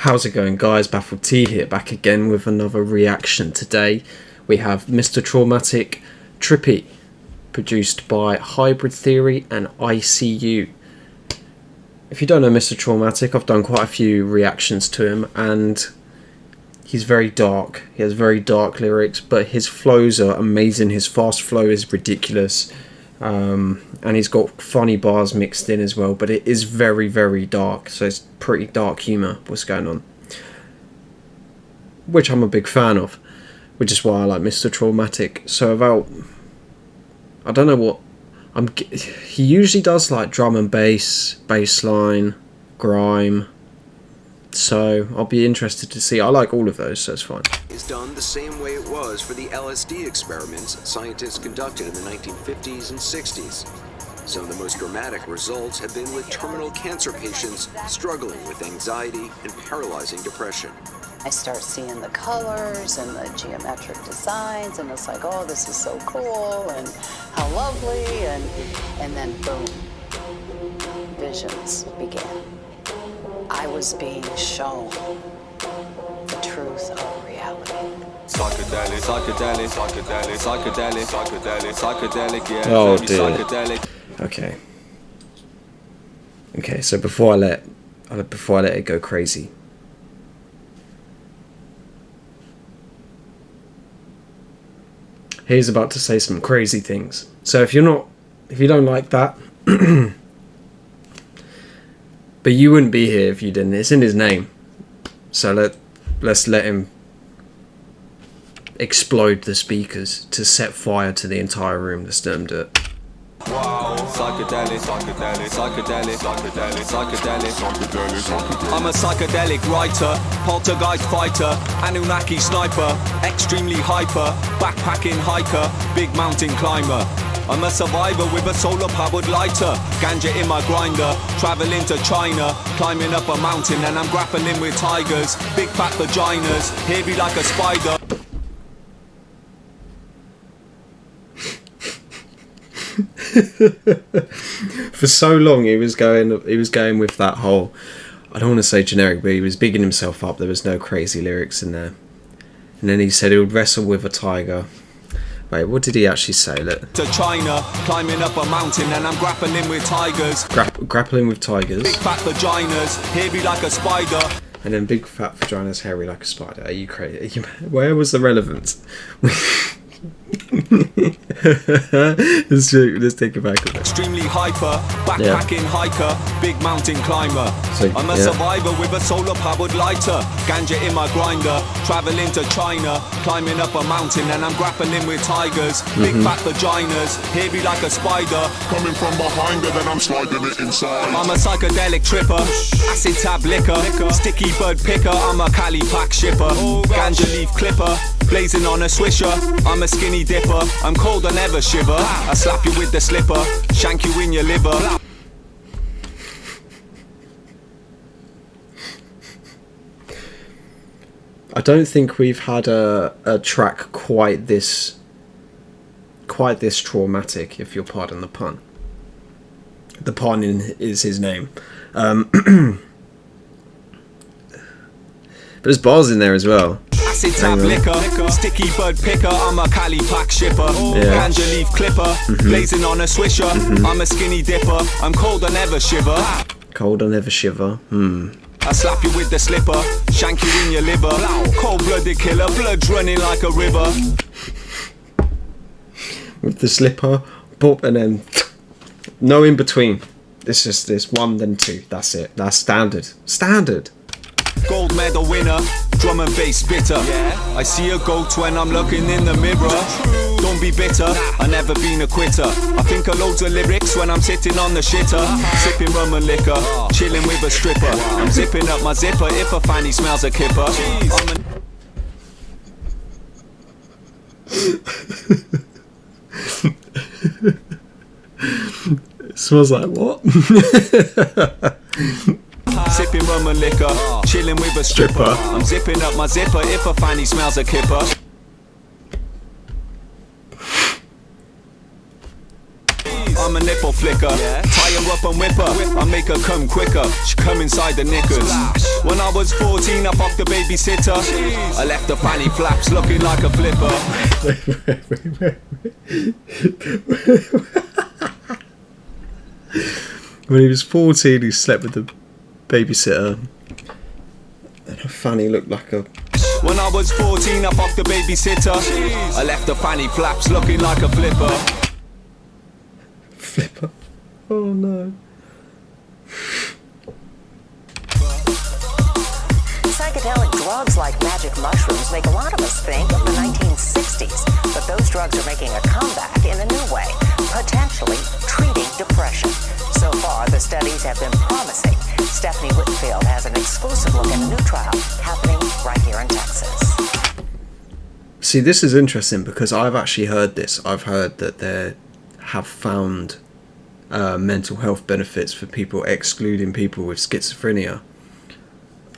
How's it going, guys? Baffled T here, back again with another reaction. Today we have MrTraumatik, Trippy, produced by Hybrid Theory and I.C.U. If you don't know MrTraumatik, I've done quite a few reactions to him, and he's very dark. He has very dark lyrics, but his flows are amazing. His fast flow is ridiculous, and he's got funny bars mixed in as well, but it is very, very dark, so it's pretty dark humour what's going on, which I'm a big fan of, which is why I like MrTraumatik. So I don't know what he usually does, like drum and bass, bass line, grime, so I'll be interested to see. I like all of those, so it's fine. Is done the same way it was for the LSD experiments scientists conducted in the 1950s and 60s. Some of the most dramatic results have been with terminal cancer patients struggling with anxiety and paralyzing depression. I start seeing the colors and the geometric designs, and it's like, oh, this is so cool and how lovely, and then boom, visions began. I was being shown the truth of reality. Psychedelic, psychedelic, psychedelic, psychedelic, psychedelic, psychedelic, yeah. Oh dear. Psychedelic. Okay, so before I let it go crazy, he's about to say some crazy things. So if you don't like that, but you wouldn't be here if you didn't. It's in his name. So let's let him explode the speakers to set fire to the entire room. Let's let him do it. Wow, psychedelic, psychedelic, psychedelic, psychedelic, psychedelic, psychedelic. I'm a psychedelic writer, poltergeist fighter, Anunnaki sniper, extremely hyper, backpacking hiker, big mountain climber. I'm a survivor with a solar powered lighter, ganja in my grinder, traveling to China, climbing up a mountain, and I'm grappling with tigers, big fat vaginas, hairy like a spider. For so long he was going with that whole, I don't want to say generic, but he was bigging himself up. There was no crazy lyrics in there. And then he said he would wrestle with a tiger. Wait, what did he actually say? Look. To China, climbing up a mountain, and I'm grappling with tigers. Grappling with tigers. Big fat vaginas, hairy like a spider. And then big fat vaginas, hairy like a spider. Are you crazy? Where was the relevance? let's take it back. Extremely hyper, backpacking hiker, big mountain climber. So, I'm a survivor with a solar powered lighter, ganja in my grinder, traveling to China, climbing up a mountain, and I'm grappling with tigers, big fat vaginas, hairy like a spider. Coming from behind her, then I'm sliding it inside. I'm a psychedelic tripper, acid tab liquor, sticky bird picker, I'm a Cali pack shipper, ganja leaf clipper, blazing on a swisher. I'm a skinny dipper, I'm cold and never shiver. I slap you with the slipper, shank you in your liver. I don't think we've had a track quite this traumatic, if you'll pardon the pun. The pun is his name. But there's bars in there as well. Acid tab liquor, sticky bird picker, I'm a Cali pack shipper, ganja leaf clipper, blazing on a swisher. I'm a skinny dipper, I'm cold and never shiver. Cold and never shiver. I slap you with the slipper, shank you in your liver. Cold-blooded killer, blood's running like a river. With the slipper, pop, and then no in between. It's just this one, then two. That's it. That's standard. Standard. Gold medal winner, drum and bass bitter. I see a goat when I'm looking in the mirror. Don't be bitter, I never been a quitter. I think of loads of lyrics when I'm sitting on the shitter, sipping rum and liquor, chilling with a stripper. I'm zipping up my zipper if a fanny smells a kipper. It smells like what? Sipping rum and liquor, chilling with a stripper. I'm zipping up my zipper if a fanny smells a kipper. I'm a nipple flicker. Tie her up and whip her, I make her come quicker. She come inside the knickers. When I was 14, I fucked the babysitter. I left the fanny flaps looking like a flipper. When he was 14, he slept with the babysitter, and her fanny looked like a... When I was 14, I fucked the babysitter. I left the fanny flaps looking like a flipper. Flipper? Oh no. Psychedelic drugs like magic mushrooms make a lot of us think of the 1960s, but those drugs are making a comeback in a new way, potentially treating depression. So far, the studies have been promising. Stephanie Whitfield has an exclusive look at a new trial happening right here in Texas. See, this is interesting because I've actually heard this. I've heard that they have found mental health benefits for people, excluding people with schizophrenia.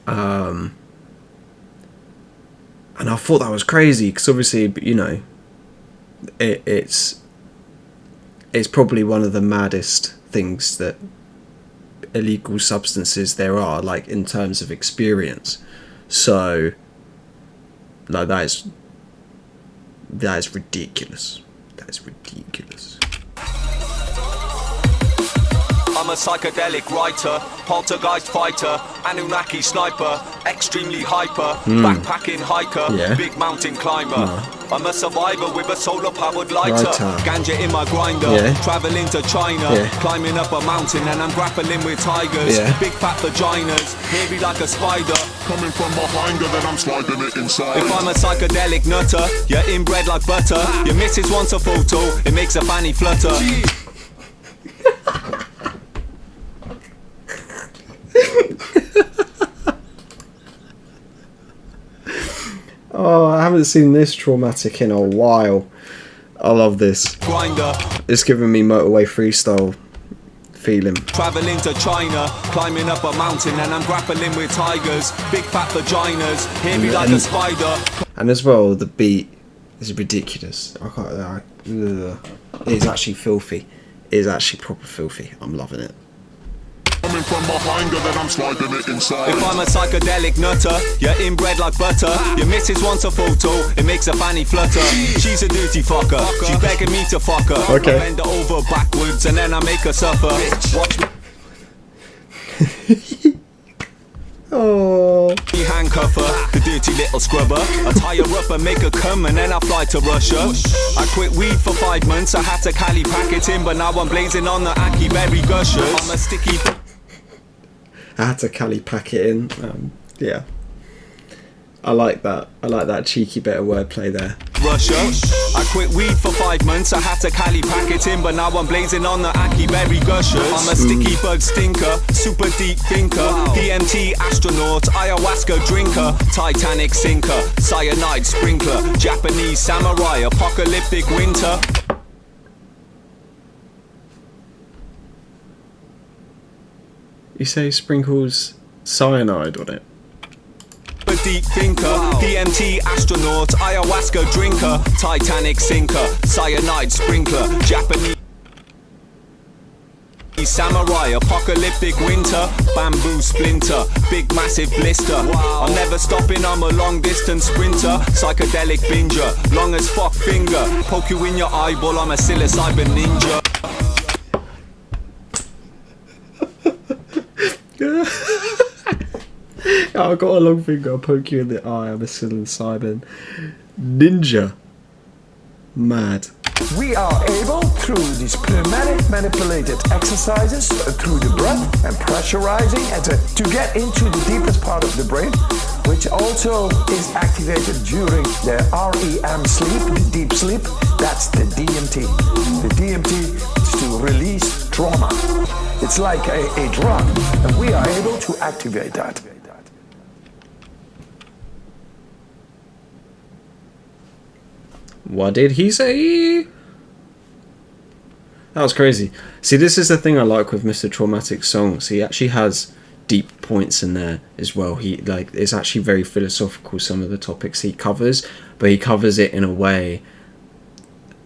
And I thought that was crazy because obviously, you know, it's probably one of the maddest things that illegal substances there are, like in terms of experience. So, like that is ridiculous. That is ridiculous. I'm a psychedelic writer, poltergeist fighter, Anunnaki sniper, extremely hyper, backpacking hiker, big mountain climber. I'm a survivor with a solar powered lighter, ganja in my grinder, traveling to China, climbing up a mountain and I'm grappling with tigers, big fat vaginas, hairy like a spider. Coming from behind her, then I'm sliding it inside. If I'm a psychedelic nutter, you're inbred like butter. Your missus wants a photo, it makes a fanny flutter. Oh, I haven't seen this Traumatik in a while. I love this. Grinder. It's giving me Motorway Freestyle feeling. Traveling to China, climbing up a mountain and I'm grappling with tigers, big fat vaginas, hairy like a spider. And as well, the beat is ridiculous. It is actually filthy. It is actually proper filthy. I'm loving it. Coming from behind her, then I'm sliding it inside. If I'm a psychedelic nutter, you're inbred like butter. Your missus wants a photo, it makes a fanny flutter. She's a dirty fucker, she's begging me to fuck her. Okay. I bend her over backwards and then I make her suffer. Watch me. Oh. Handcuff her, the dirty little scrubber. I tie her up and make her come and then I fly to Russia. I quit weed for 5 months, I had to Cali pack it in, but now I'm blazing on the Aki berry gushers. I'm a sticky... I had to Cali pack it in. Yeah. I like that. I like that cheeky bit of wordplay there. Russia. I quit weed for 5 months, I had to Cali pack it in, but now I'm blazing on the Aki berry gushers. I'm a sticky bug stinker, super deep thinker, DMT astronaut, ayahuasca drinker, Titanic sinker, cyanide sprinkler, Japanese samurai, apocalyptic winter. You say sprinkles cyanide on it? A deep thinker, DMT astronaut, ayahuasca drinker, Titanic sinker, cyanide sprinkler, Japanese samurai, apocalyptic winter, bamboo splinter, big massive blister. I'm never stopping, I'm a long distance sprinter, psychedelic binger, long as fuck finger, poke you in your eyeball, I'm a psilocybin ninja. I've got a long finger, I'll poke you in the eye, I'm a psilocybin ninja. Mad. We are able, through these pneumatic manipulated exercises, through the breath and pressurizing, and to get into the deepest part of the brain, which also is activated during the REM sleep, the deep sleep. That's the DMT. The DMT is to release trauma. It's like a drug, and we are able to activate that. What did he say? That was crazy. See, this is the thing I like with MrTraumatik's songs. He actually has deep points in there as well. It's actually very philosophical, some of the topics he covers, but he covers it in a way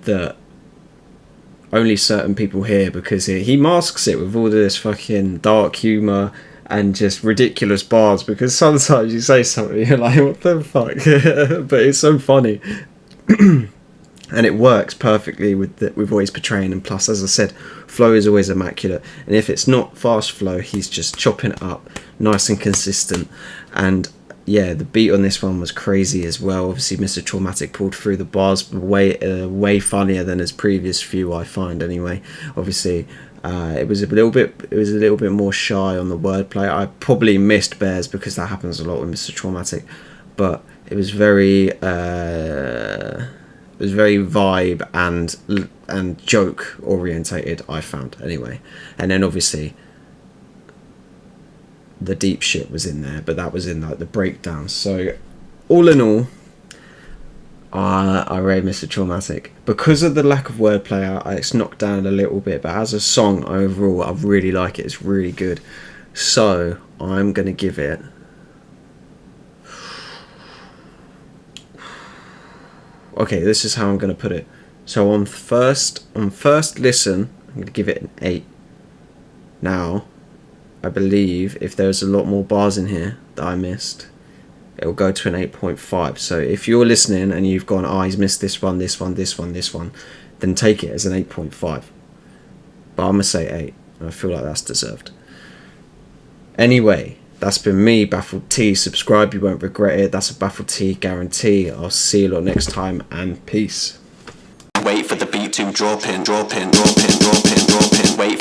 that only certain people hear, because he masks it with all this fucking dark humour and just ridiculous bars, because sometimes you say something you're like, what the fuck? But it's so funny. And it works perfectly with what he's portraying. And plus, as I said, flow is always immaculate, and if it's not fast flow, he's just chopping it up nice and consistent. And yeah, the beat on this one was crazy as well. Obviously, MrTraumatik pulled through the bars way funnier than his previous few, I find anyway. Obviously, it was a little bit more shy on the wordplay. I probably missed bears because that happens a lot with MrTraumatik, but it was very vibe and joke orientated, I found anyway. And then obviously the deep shit was in there, but that was in like the breakdown. So all in all, I rate MrTraumatik. Because of the lack of wordplay, it's knocked down a little bit, but as a song overall, I really like it. It's really good. So I'm gonna give it, okay, this is how I'm gonna put it. So on first listen, I'm gonna give it an 8. Now, I believe if there's a lot more bars in here that I missed, it'll go to an 8.5. So if you're listening and you've gone, oh, he's missed this one, then take it as an 8.5. But I'm gonna say 8. I feel like that's deserved. Anyway, that's been me, Baffled T. Subscribe, you won't regret it. That's a Baffled T guarantee. I'll see you lot next time, and peace. Wait for the beat to drop in, drop in, drop in, drop in, drop in. Wait